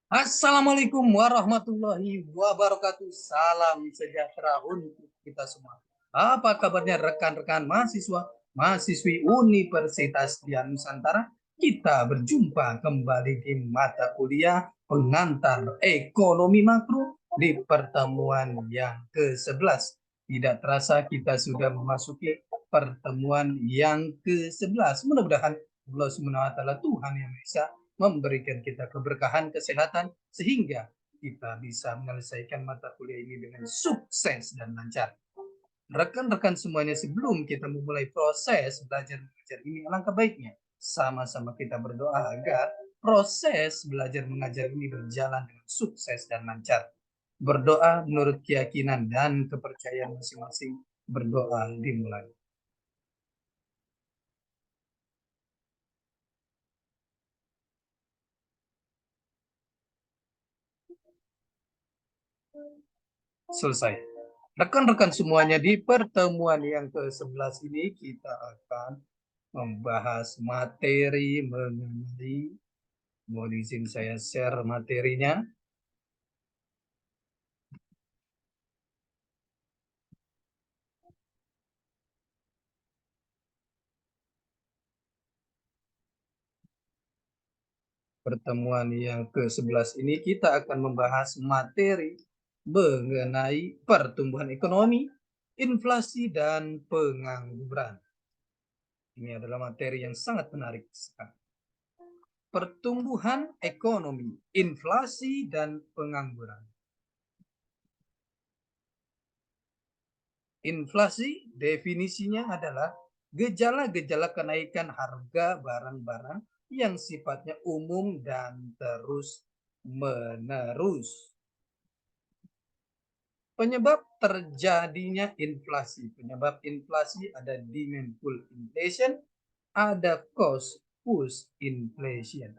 Assalamualaikum warahmatullahi wabarakatuh. Salam sejahtera untuk kita semua. Apa kabarnya rekan-rekan mahasiswa, mahasiswi Universitas Dian Nusantara? Kita berjumpa kembali di mata kuliah pengantar ekonomi makro di pertemuan yang ke-11. Tidak terasa kita sudah memasuki pertemuan yang ke-11. Mudah-mudahan Allah SWT Tuhan yang Maha memberikan kita keberkahan, kesehatan, sehingga kita bisa menyelesaikan mata kuliah ini dengan sukses dan lancar. Rekan-rekan semuanya, sebelum kita memulai proses belajar mengajar ini, alangkah baiknya sama-sama kita berdoa agar proses belajar mengajar ini berjalan dengan sukses dan lancar. Berdoa menurut keyakinan dan kepercayaan masing-masing. Berdoa dimulai. Selesai. Rekan-rekan semuanya, di pertemuan yang ke-11 ini kita akan membahas materi mengenai, mohon izin saya share materinya. Pertemuan yang ke-11 ini kita akan membahas materi mengenai pertumbuhan ekonomi, inflasi, dan pengangguran. Ini adalah materi yang sangat menarik sekali. Pertumbuhan ekonomi, inflasi, dan pengangguran. Inflasi definisinya adalah gejala-gejala kenaikan harga barang-barang yang sifatnya umum dan terus-menerus. Penyebab terjadinya inflasi. Penyebab inflasi ada demand pull inflation, ada cost push inflation.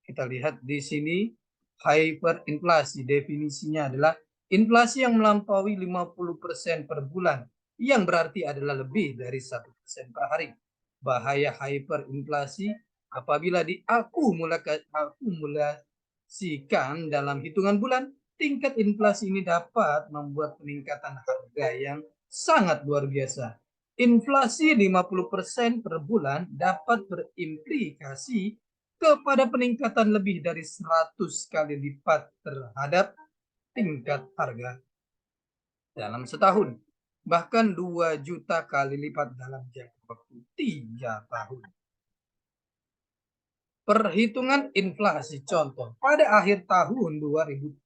Kita lihat di sini, hyperinflasi definisinya adalah inflasi yang melampaui 50% per bulan, yang berarti adalah lebih dari 1% per hari. Bahaya hyperinflasi apabila diakumulasikan dalam hitungan bulan, tingkat inflasi ini dapat membuat peningkatan harga yang sangat luar biasa. Inflasi 50% per bulan dapat berimplikasi kepada peningkatan lebih dari 100 kali lipat terhadap tingkat harga dalam setahun. Bahkan 2 juta kali lipat dalam jangka waktu 3 tahun. Perhitungan inflasi contoh, pada akhir tahun 2017,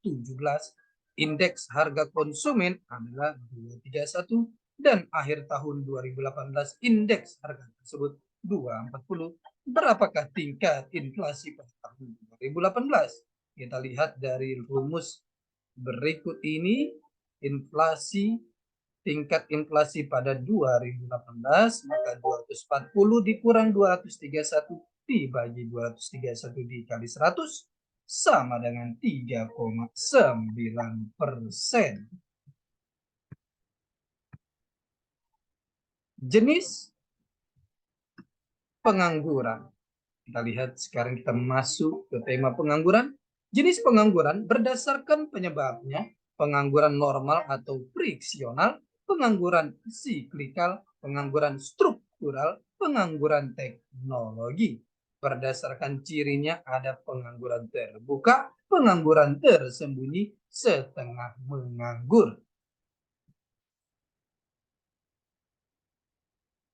indeks harga konsumen adalah 231 dan akhir tahun 2018 indeks harga tersebut 240. Berapakah tingkat inflasi pada tahun 2018? Kita lihat dari rumus berikut ini. Tingkat inflasi pada 2018, maka 240 dikurang 231 dibagi 231 dikali 100 sama dengan 3,9%. Jenis pengangguran. Kita lihat sekarang, kita masuk ke tema pengangguran. Jenis pengangguran berdasarkan penyebabnya: pengangguran normal atau friksional, pengangguran siklikal, pengangguran struktural, pengangguran teknologi. Berdasarkan cirinya ada pengangguran terbuka, pengangguran tersembunyi, setengah menganggur.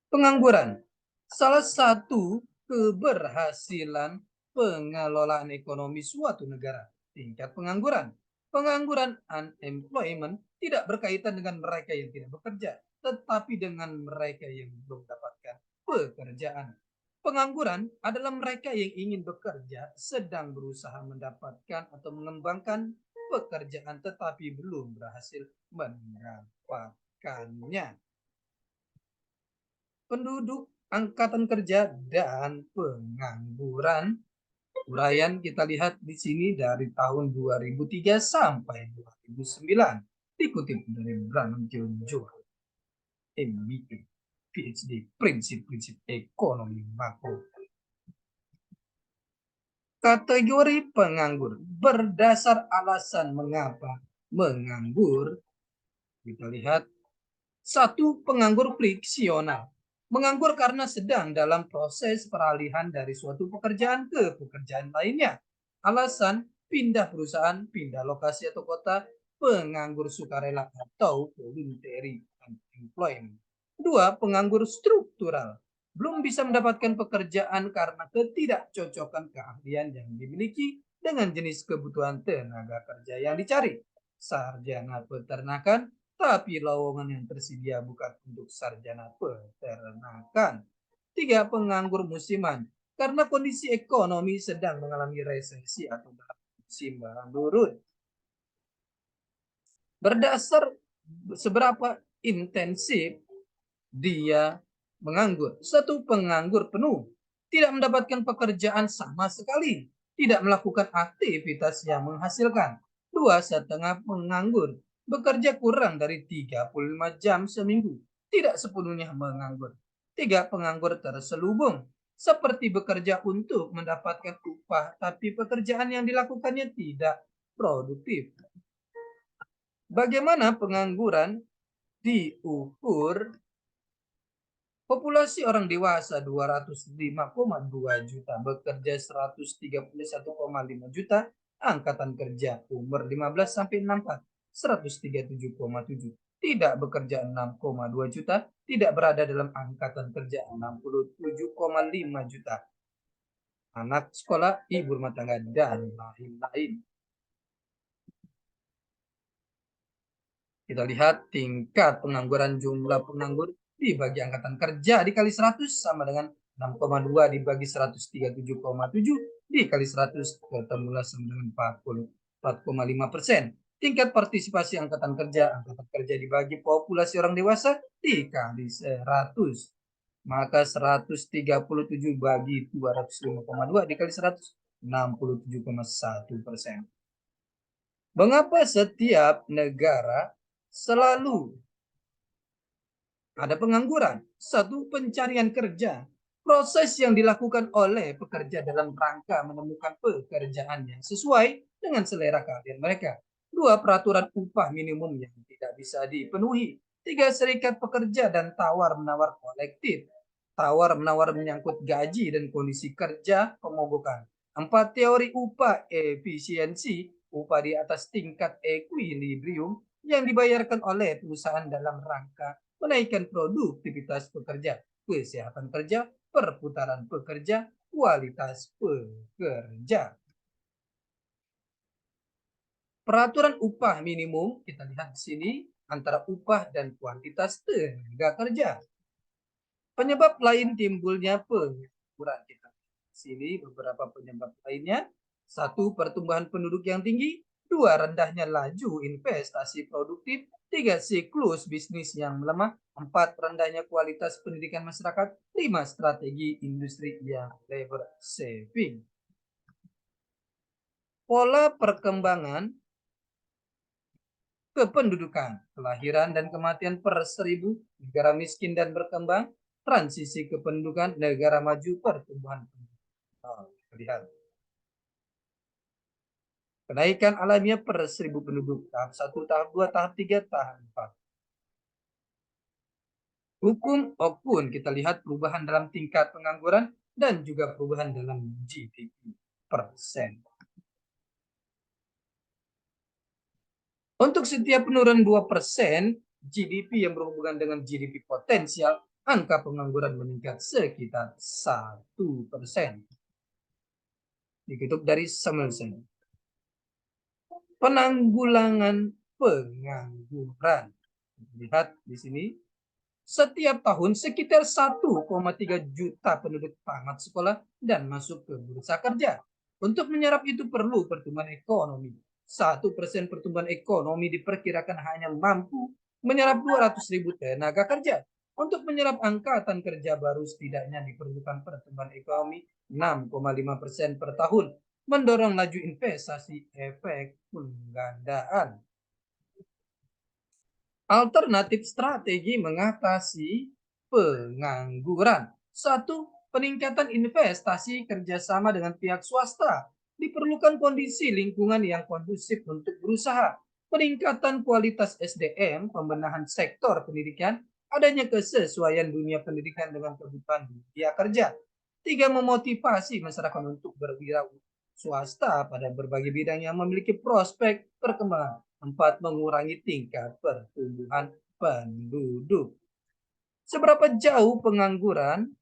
Pengangguran, salah satu keberhasilan pengelolaan ekonomi suatu negara. Tingkat pengangguran. Pengangguran, unemployment, tidak berkaitan dengan mereka yang tidak bekerja, tetapi dengan mereka yang belum mendapatkan pekerjaan. Pengangguran adalah mereka yang ingin bekerja, sedang berusaha mendapatkan atau mengembangkan pekerjaan, tetapi belum berhasil mendapatkannya. Penduduk, angkatan kerja, dan pengangguran. Uraian kita lihat di sini dari tahun 2003 sampai 2009. Dikutip dari Branham Jones, MBA, PhD, prinsip-prinsip ekonomi makro. Kategori penganggur berdasar alasan mengapa menganggur. Kita lihat satu, penganggur friksional. Menganggur karena sedang dalam proses peralihan dari suatu pekerjaan ke pekerjaan lainnya. Alasan pindah perusahaan, pindah lokasi atau kota, penganggur sukarela atau voluntary unemployment. Dua, penganggur struktural. Belum bisa mendapatkan pekerjaan karena ketidakcocokan keahlian yang dimiliki dengan jenis kebutuhan tenaga kerja yang dicari. Sarjana peternakan, tapi lowongan yang tersedia bukan untuk sarjana peternakan. Tiga, penganggur musiman. Karena kondisi ekonomi sedang mengalami resesi atau dalam musim barang turun. Berdasar seberapa intensif dia menganggur. Satu, penganggur penuh. Tidak mendapatkan pekerjaan sama sekali. Tidak melakukan aktivitas yang menghasilkan. Dua, setengah penganggur. Bekerja kurang dari 35 jam seminggu. Tidak sepenuhnya menganggur. Tiga, penganggur terselubung. Seperti bekerja untuk mendapatkan upah, tapi pekerjaan yang dilakukannya tidak produktif. Bagaimana pengangguran diukur? Populasi orang dewasa 205,2 juta, bekerja 131,5 juta, angkatan kerja umur 15 sampai 64 137,7, tidak bekerja 6,2 juta, tidak berada dalam angkatan kerja 67,5 juta, anak sekolah, ibu rumah tangga, dan lain-lain. Kita lihat tingkat pengangguran, jumlah penganggur dibagi angkatan kerja dikali 100 sama dengan 6,2 dibagi 137,7 dikali 100 ketemulah sama dengan 44,5%. Tingkat partisipasi angkatan kerja dibagi populasi orang dewasa dikali 100. Maka 137 bagi 205,2 dikali 100, 67,1%. Mengapa setiap negara selalu ada pengangguran? Satu, pencarian kerja. Proses yang dilakukan oleh pekerja dalam rangka menemukan pekerjaan yang sesuai dengan selera keahlian mereka. Dua, peraturan upah minimum yang tidak bisa dipenuhi. Tiga, serikat pekerja dan tawar-menawar kolektif. Tawar-menawar menyangkut gaji dan kondisi kerja pemogokan. Empat, teori upah efisiensi, upah di atas tingkat equilibrium yang dibayarkan oleh perusahaan dalam rangka menaikkan produktivitas pekerja, kesehatan kerja, perputaran pekerja, kualitas pekerja. Peraturan upah minimum, kita lihat di sini, antara upah dan kuantitas tenaga kerja. Penyebab lain timbulnya pengangguran, kita sini beberapa penyebab lainnya. Satu, pertumbuhan penduduk yang tinggi. Dua, rendahnya laju investasi produktif. Tiga, siklus bisnis yang melemah. Empat, rendahnya kualitas pendidikan masyarakat. Lima, strategi industri yang labor saving. Pola perkembangan kependudukan, kelahiran dan kematian per 1000, negara miskin dan berkembang, transisi kependudukan, negara maju, pertumbuhan penduduk. Lihat. Kenaikan alamiah per 1000 penduduk, tahap 1, tahap 2, tahap 3, tahap 4. Hukum Okun, kita lihat perubahan dalam tingkat pengangguran dan juga perubahan dalam GDP persen. Untuk setiap penurunan 2% GDP yang berhubungan dengan GDP potensial, angka pengangguran meningkat sekitar 1%. Dikutip dari Samuelson. Penanggulangan pengangguran. Lihat di sini. Setiap tahun sekitar 1,3 juta penduduk tamat sekolah dan masuk ke bursa kerja. Untuk menyerap itu perlu pertumbuhan ekonomi. 1% pertumbuhan ekonomi diperkirakan hanya mampu menyerap 200.000 tenaga kerja. Untuk menyerap angkatan kerja baru setidaknya diperlukan pertumbuhan ekonomi 6,5% per tahun. Mendorong laju investasi, efek penggandaan. Alternatif strategi mengatasi pengangguran. Satu, Peningkatan investasi kerjasama dengan pihak swasta. Diperlukan kondisi lingkungan yang kondusif untuk berusaha. Peningkatan kualitas SDM, pembenahan sektor pendidikan, adanya kesesuaian dunia pendidikan dengan kebutuhan dunia kerja. Tiga, memotivasi masyarakat untuk berwirausaha swasta pada berbagai bidang yang memiliki prospek perkembangan. Empat, mengurangi tingkat pertumbuhan penduduk. Seberapa jauh pengangguran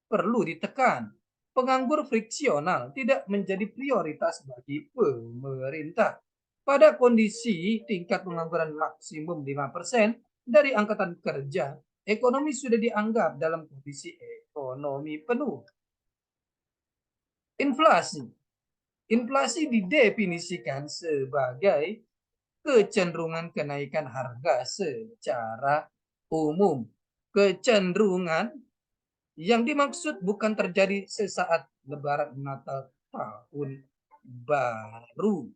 perlu ditekan? Penganggur friksional tidak menjadi prioritas bagi pemerintah. Pada kondisi tingkat pengangguran maksimum 5% dari angkatan kerja, ekonomi sudah dianggap dalam kondisi ekonomi penuh. Inflasi. Inflasi didefinisikan sebagai kecenderungan kenaikan harga secara umum. Kecenderungan yang dimaksud bukan terjadi sesaat Lebaran, Natal, Tahun Baru.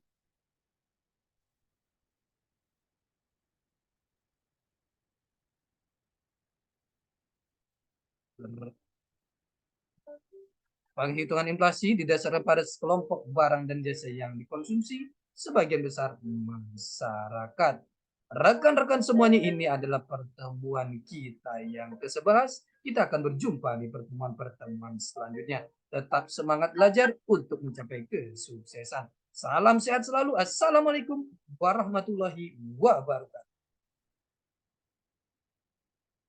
Penghitungan inflasi didasarkan pada sekelompok barang dan jasa yang dikonsumsi sebagian besar masyarakat. Rekan-rekan semuanya, ini adalah pertemuan kita yang ke-11. Kita akan berjumpa di pertemuan-pertemuan selanjutnya. Tetap semangat belajar untuk mencapai kesuksesan. Salam sehat selalu. Assalamualaikum warahmatullahi wabarakatuh.